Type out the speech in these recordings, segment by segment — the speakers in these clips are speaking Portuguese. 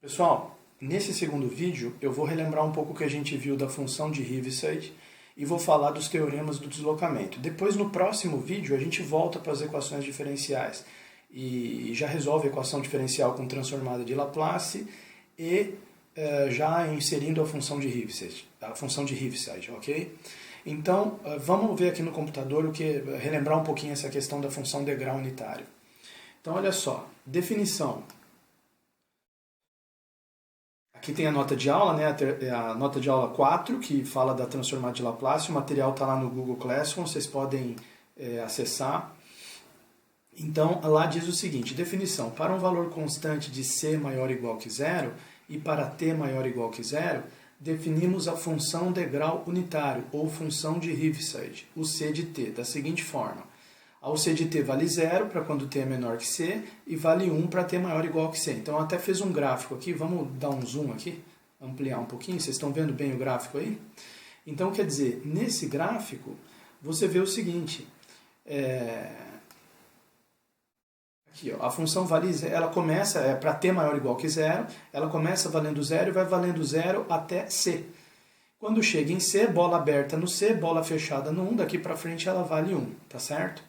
Pessoal, nesse segundo vídeo eu vou relembrar um pouco o que a gente viu da função de Heaviside e vou falar dos teoremas do deslocamento. Depois, no próximo vídeo, a gente volta para as equações diferenciais e já resolve a equação diferencial com transformada de Laplace e já inserindo a função de Heaviside, ok? Então, vamos ver aqui no computador relembrar um pouquinho essa questão da função degrau unitário. Então, olha só, definição. Aqui tem a nota de aula, né? A nota de aula 4, que fala da transformada de Laplace. O material está lá no Google Classroom, vocês podem acessar. Então, lá diz o seguinte, definição, para um valor constante de c maior ou igual que zero e para t maior ou igual que zero, definimos a função degrau unitário, ou função de Heaviside, o c de t, da seguinte forma. O c de t vale 0 para quando t é menor que c e vale 1 para t maior ou igual que c. Então eu até fiz um gráfico aqui, vamos dar um zoom aqui, ampliar um pouquinho, vocês estão vendo bem o gráfico aí? Então quer dizer, nesse gráfico você vê o seguinte, aqui, ó, a função vale 0, ela começa, para t maior ou igual que 0, ela começa valendo 0 e vai valendo 0 até c. Quando chega em C, bola aberta no C, bola fechada no 1, daqui para frente ela vale 1, tá certo?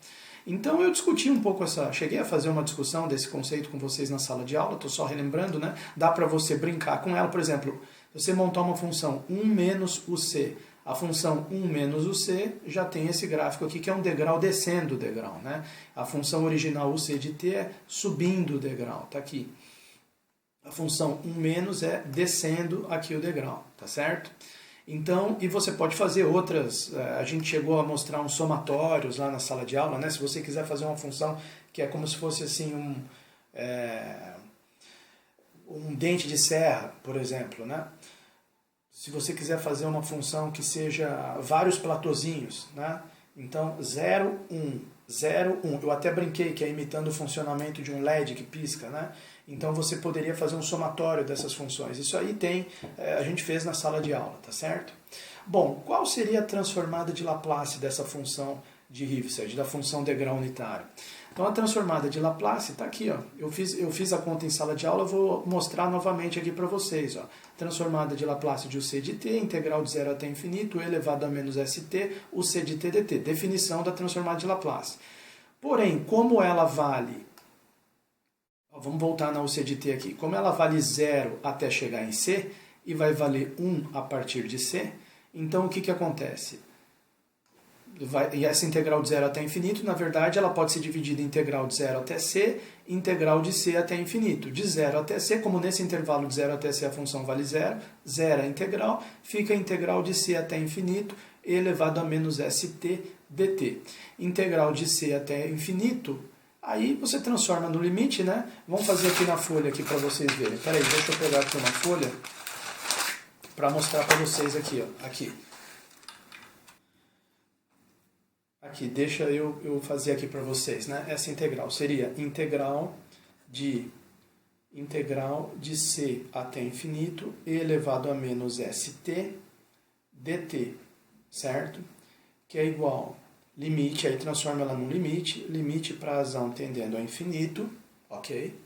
Então eu discuti um pouco cheguei a fazer uma discussão desse conceito com vocês na sala de aula, estou só relembrando, né? Dá para você brincar com ela, por exemplo, você montar uma função 1 menos o C, a função 1 menos o C já tem esse gráfico aqui que é um degrau descendo o degrau, né? A função original o C de t é subindo o degrau, tá aqui. A função 1 menos é descendo aqui o degrau, tá certo? Então, e você pode fazer outras, a gente chegou a mostrar uns somatórios lá na sala de aula, né? Se você quiser fazer uma função que é como se fosse assim um dente de serra, por exemplo, né? Se você quiser fazer uma função que seja vários platôzinhos, né? Então, 0, 1, 0, 1. Eu até brinquei que é imitando o funcionamento de um LED que pisca, né? Então você poderia fazer um somatório dessas funções. Isso aí a gente fez na sala de aula, tá certo? Bom, qual seria a transformada de Laplace dessa função de Heaviside, da função degrau unitário? Então a transformada de Laplace está aqui, ó. Eu fiz a conta em sala de aula, vou mostrar novamente aqui para vocês, ó. Transformada de Laplace de c de t, integral de 0 até infinito, elevado a menos st, o c de t dt. Definição da transformada de Laplace. Porém, como ela vale... Vamos voltar na UC de t aqui. Como ela vale 0 até chegar em c, e vai valer 1 a partir de c, então o que acontece? E essa integral de 0 até infinito, na verdade, ela pode ser dividida em integral de 0 até c, integral de c até infinito. De 0 até c, como nesse intervalo de 0 até c a função vale 0, 0 é a integral, fica a integral de c até infinito elevado a menos st dt. Integral de c até infinito, aí você transforma no limite, né? Vamos fazer aqui na folha aqui para vocês verem. Peraí, deixa eu pegar aqui uma folha para mostrar para vocês aqui, ó. Aqui, deixa eu fazer aqui para vocês, né? Essa integral seria integral de c até infinito elevado a menos st dt, certo? Que é igual limite, aí transforma ela num limite, limite para razão tendendo a infinito, ok?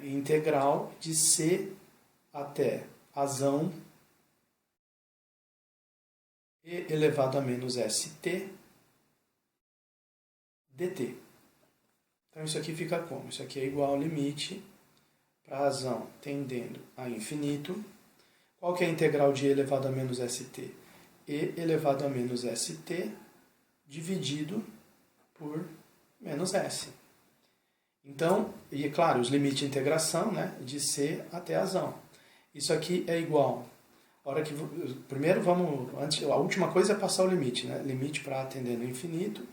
Integral de c até razão e elevado a menos st dt. Então isso aqui fica como? Isso aqui é igual ao limite para razão tendendo a infinito. Qual que é a integral de e elevado a menos st? E elevado a menos st dividido por menos s. Então, e é claro, os limites de integração, né, de c até razão. Isso aqui é igual. Primeiro a última coisa é passar o limite, né? Limite para a tendendo ao infinito,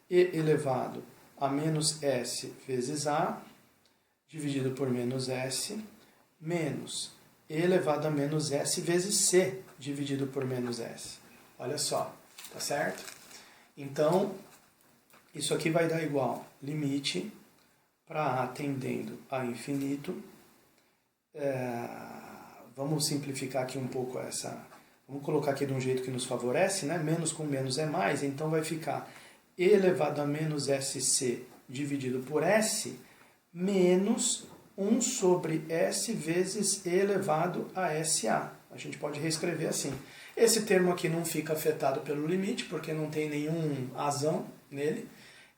e elevado a menos s vezes a, dividido por menos s, menos e elevado a menos s vezes c, dividido por menos s. Olha só, tá certo? Então, isso aqui vai dar igual limite para a tendendo a infinito. Vamos simplificar aqui um pouco vamos colocar aqui de um jeito que nos favorece, né? Menos com menos é mais, então vai ficar e elevado a menos sc dividido por s, menos 1 sobre S vezes E elevado a SA. A gente pode reescrever assim. Esse termo aqui não fica afetado pelo limite, porque não tem nenhum asão nele.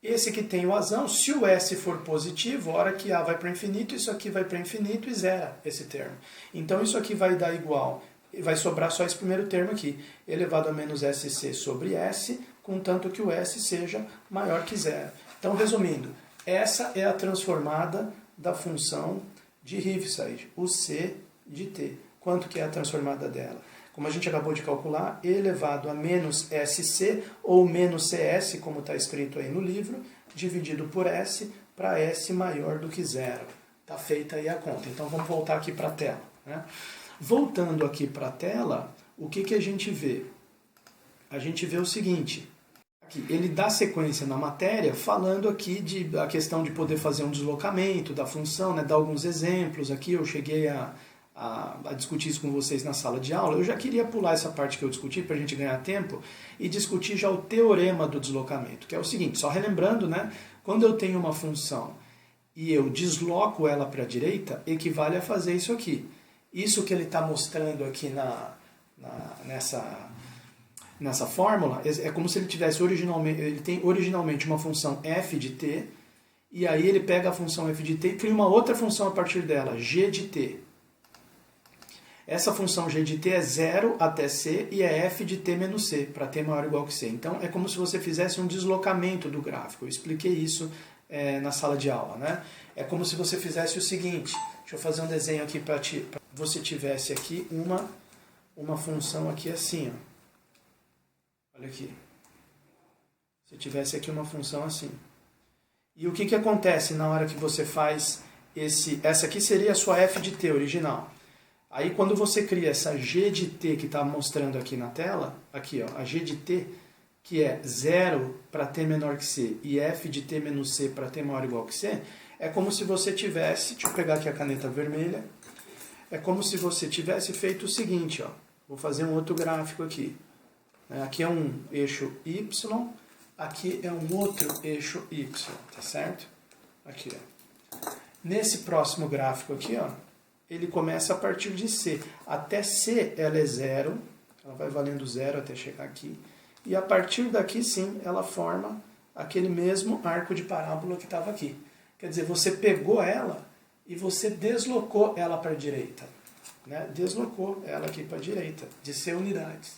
Esse que tem o asão, se o S for positivo, a hora que A vai para o infinito, isso aqui vai para o infinito e zera esse termo. Então isso aqui vai dar igual, vai sobrar só esse primeiro termo aqui, elevado a menos SC sobre S, contanto que o S seja maior que zero. Então, resumindo, essa é a transformada da função de Heaviside, o C de t. Quanto que é a transformada dela? Como a gente acabou de calcular, e elevado a menos SC, ou menos CS, como está escrito aí no livro, dividido por S, para S maior do que zero. Está feita aí a conta. Então vamos voltar aqui para a tela, né? Voltando aqui para a tela, o que a gente vê? A gente vê o seguinte, aqui, ele dá sequência na matéria falando aqui a questão de poder fazer um deslocamento da função, né? Dá alguns exemplos aqui, eu cheguei a discutir isso com vocês na sala de aula. Eu já queria pular essa parte que eu discuti para a gente ganhar tempo e discutir já o teorema do deslocamento, que é o seguinte, só relembrando, né? Quando eu tenho uma função e eu desloco ela para a direita, equivale a fazer isso aqui. Isso que ele está mostrando aqui nessa fórmula é como se ele tivesse ele tem originalmente uma função f de t, e aí ele pega a função f de t e cria uma outra função a partir dela, g de t. Essa função g de t é 0 até c e é f de t menos c, para t maior ou igual que c. Então é como se você fizesse um deslocamento do gráfico. Eu expliquei isso na sala de aula, né? É como se você fizesse o seguinte, deixa eu fazer um desenho aqui para você tivesse aqui uma função aqui assim, ó. Olha aqui. Se tivesse aqui uma função assim. E o que acontece na hora que você faz essa aqui seria a sua f de t original. Aí quando você cria essa g de t que está mostrando aqui na tela, aqui ó, a g de t, que é 0 para t menor que c e f de t menos c para t maior ou igual que c, é como se você tivesse, deixa eu pegar aqui a caneta vermelha, é como se você tivesse feito o seguinte, ó, vou fazer um outro gráfico aqui. Aqui é um eixo y, aqui é um outro eixo y, tá certo? Aqui, ó. Nesse próximo gráfico aqui, ó, ele começa a partir de C. Até C ela é 0, ela vai valendo 0 até chegar aqui. E a partir daqui, sim, ela forma aquele mesmo arco de parábola que estava aqui. Quer dizer, você pegou ela e você deslocou ela para a direita. Né? Deslocou ela aqui para a direita, de C unidades.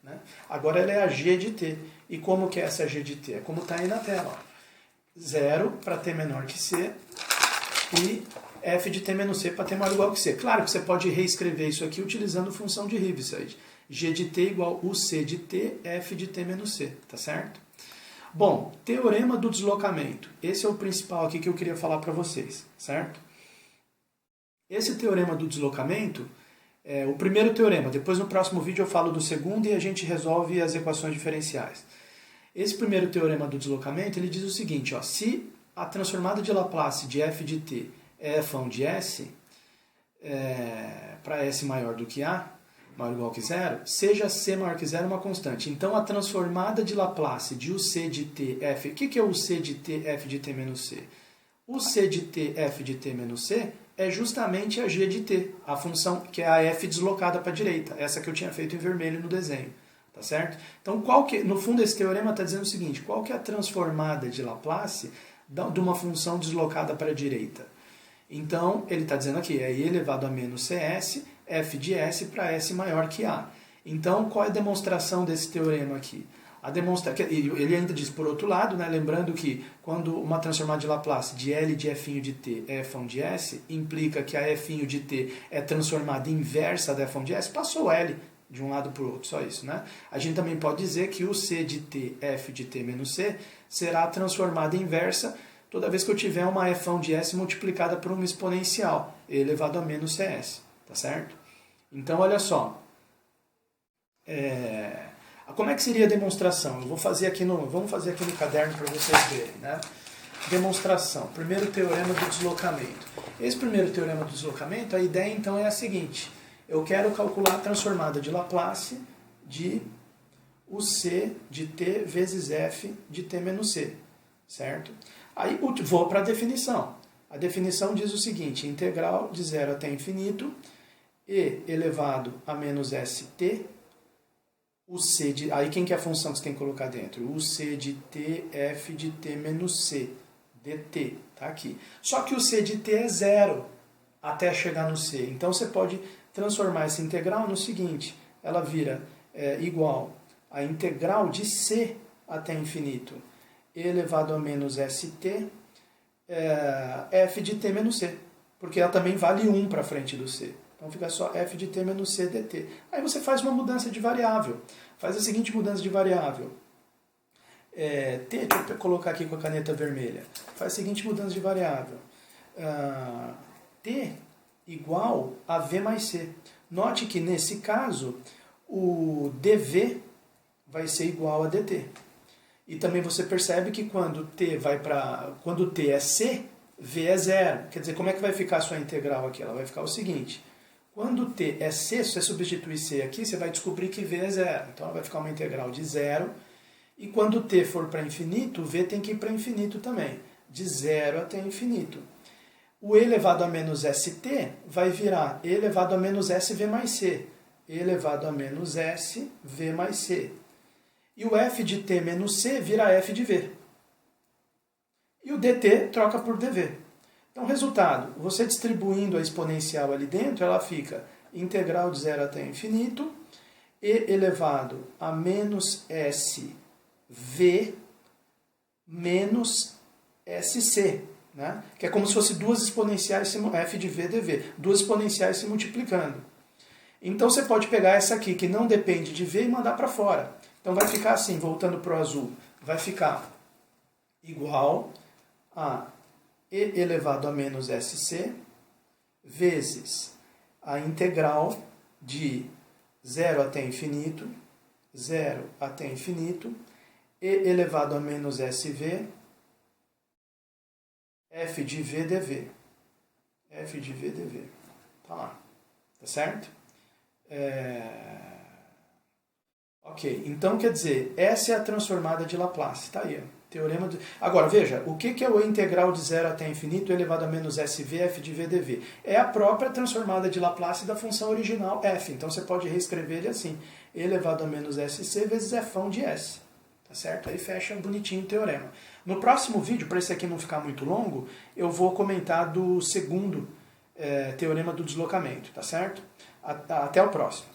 Né? Agora ela é a G de T. E como que é essa G de T? É como está aí na tela. 0 para T menor que C e f de t menos c para t maior ou igual que c. Claro que você pode reescrever isso aqui utilizando função de Heaviside. G de t igual uc de t, f de t menos c, tá certo? Bom, teorema do deslocamento. Esse é o principal aqui que eu queria falar para vocês, certo? Esse teorema do deslocamento é o primeiro teorema. Depois no próximo vídeo eu falo do segundo e a gente resolve as equações diferenciais. Esse primeiro teorema do deslocamento, ele diz o seguinte, ó, se a transformada de Laplace de f de t é f de s, para s maior do que a, maior ou igual que zero, seja c maior que zero uma constante. Então a transformada de Laplace de uc de t f, o que é uc de t f de t menos c? Uc de t f de t menos c é justamente a g de t, a função que é a f deslocada para a direita, essa que eu tinha feito em vermelho no desenho. Tá certo? Então, no fundo, esse teorema está dizendo o seguinte, qual que é a transformada de Laplace de uma função deslocada para a direita? Então, ele está dizendo aqui, é i elevado a menos cs, f de s para s maior que a. Então, qual é a demonstração desse teorema aqui? Ele ainda diz, por outro lado, né, lembrando que quando uma transformada de Laplace de L de f de t é f de s, implica que a f de t é transformada inversa da f de s, passou L de um lado para o outro, só isso, né? A gente também pode dizer que o c de t, f de t menos c, será transformada inversa toda vez que eu tiver uma f de s multiplicada por uma exponencial, e elevado a menos cs, tá certo? Então, olha só. Como é que seria a demonstração? Vamos fazer aqui no caderno para vocês verem, né? Demonstração. Primeiro teorema do deslocamento. Esse primeiro teorema do deslocamento, a ideia então é a seguinte. Eu quero calcular a transformada de Laplace de uc de t vezes f de t menos c, certo? Aí vou para a definição. A definição diz o seguinte: integral de 0 até infinito, e elevado a menos st, o c de... Aí quem que é a função que você tem que colocar dentro? O c de t, f de t menos c, dt. Tá aqui. Só que o c de t é 0 até chegar no c. Então você pode transformar essa integral no seguinte: ela vira igual a integral de c até infinito, e elevado a menos st, f de t menos c. Porque ela também vale 1 para frente do c. Então fica só f de t menos c dt. Aí você faz uma mudança de variável. Faz a seguinte mudança de variável. T, deixa eu colocar aqui com a caneta vermelha. Faz a seguinte mudança de variável. T igual a v mais c. Note que nesse caso o dv vai ser igual a dt. E também você percebe que quando t é c, v é 0. Quer dizer, como é que vai ficar a sua integral aqui? Ela vai ficar o seguinte: quando t é c, se você substituir c aqui, você vai descobrir que v é 0. Então ela vai ficar uma integral de 0. E quando t for para infinito, v tem que ir para infinito também. De 0 até infinito. O e elevado a menos st vai virar e elevado a menos sv mais c. E elevado a menos s, v mais c. E o f de t menos c vira f de v. E o dt troca por dv. Então, resultado, você distribuindo a exponencial ali dentro, ela fica integral de 0 até infinito, e elevado a menos sv menos sc, né? Que é como se fosse duas exponenciais, f de v dv, duas exponenciais se multiplicando. Então, você pode pegar essa aqui, que não depende de v, e mandar para fora. Então, vai ficar assim, voltando para o azul, vai ficar igual a e elevado a menos sc vezes a integral de 0 até infinito, 0 até infinito, e elevado a menos sv, f de v dv. f de v dv. Tá lá. Tá certo? Ok, então quer dizer, essa é a transformada de Laplace. Tá aí, ó. Teorema de... Agora, veja, o que é o integral de 0 até infinito elevado a menos sv, f de v dv? É a própria transformada de Laplace da função original f. Então você pode reescrever ele assim: elevado a menos sc vezes f de s. Tá certo? Aí fecha bonitinho o teorema. No próximo vídeo, para esse aqui não ficar muito longo, eu vou comentar do segundo teorema do deslocamento. Tá certo? Até o próximo.